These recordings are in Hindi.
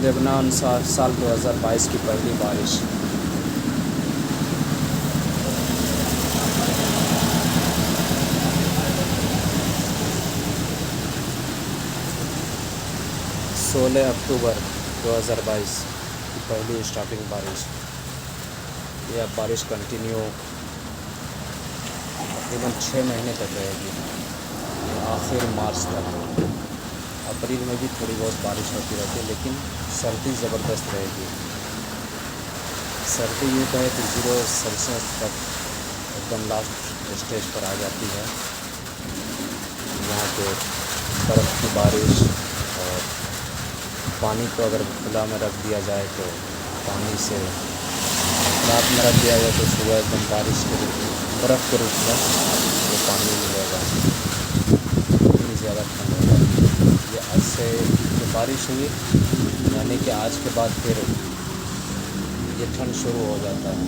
लेबनान साल 2022 की पहली बारिश। सोलह अक्टूबर 2022 की पहली स्टार्टिंग बारिश। यह बारिश कंटिन्यू तकरीबन 6 महीने तक रहेगी, आखिर मार्च तक। अप्रैल में भी थोड़ी बहुत बारिश होती रहती है, लेकिन सर्दी ज़बरदस्त रहेगी। सर्दी यूँ कहे तो 0 सेल्सियस तक एकदम लास्ट स्टेज पर आ जाती है। यहाँ पे बर्फ़ की बारिश और पानी को अगर खुला में रख दिया जाए तो पानी से रात में रख दिया जाए तो सुबह एकदम बारिश के रूप में, बर्फ़ के रूप में वो पानी मिलेगा। इतनी ज़्यादा ठंड होगा। ये आज से जो बारिश हुई, यानी कि आज के बाद फिर ये ठंड शुरू हो जाता है।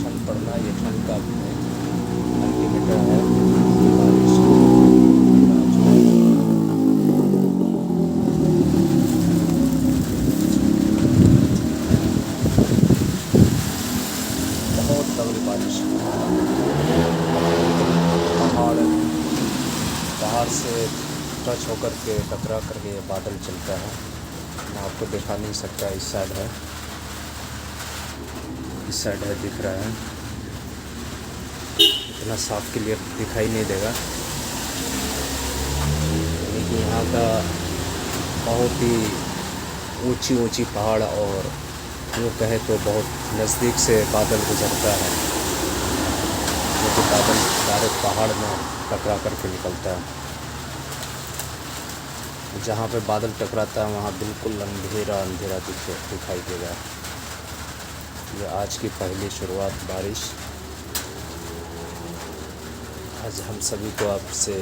ठंड पड़ना ये ठंड का अल्टीमेटर है बारिश। बहुत तगड़ी बारिश। पहाड़ से टच होकर के टकरा करके बादल चलता है। मैं आपको दिखा नहीं सकता, इस साइड है, इस साइड है, दिख रहा है। इतना साफ क्लियर दिखाई नहीं देगा, लेकिन यहाँ का बहुत ही ऊंची ऊंची पहाड़ और यूँ कहे तो बहुत नज़दीक से बादल गुजरता है, जो कि बादल डायरेक्ट पहाड़ में टकरा करके निकलता है। जहाँ पे बादल टकराता है वहाँ बिल्कुल अंधेरा अंधेरा दिखाई देगा। ये आज की पहली शुरुआत बारिश। आज हम सभी को आपसे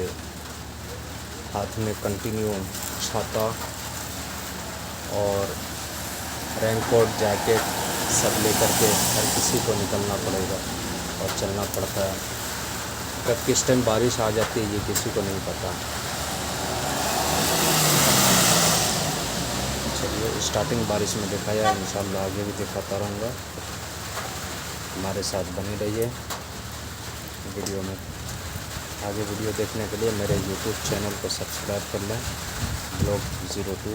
हाथ में कंटिन्यू छाता और रेनकोट, जैकेट सब लेकर के हर किसी को निकलना पड़ेगा और चलना पड़ता है। कब किस टाइम बारिश आ जाती है ये किसी को नहीं पता। चलिए, स्टार्टिंग बारिश में दिखाया है, इंशाल्लाह आगे भी दिखाता रहूँगा। हमारे साथ बने रहिए वीडियो में। आगे वीडियो देखने के लिए मेरे YouTube चैनल को सब्सक्राइब कर लें, ब्लॉग 02।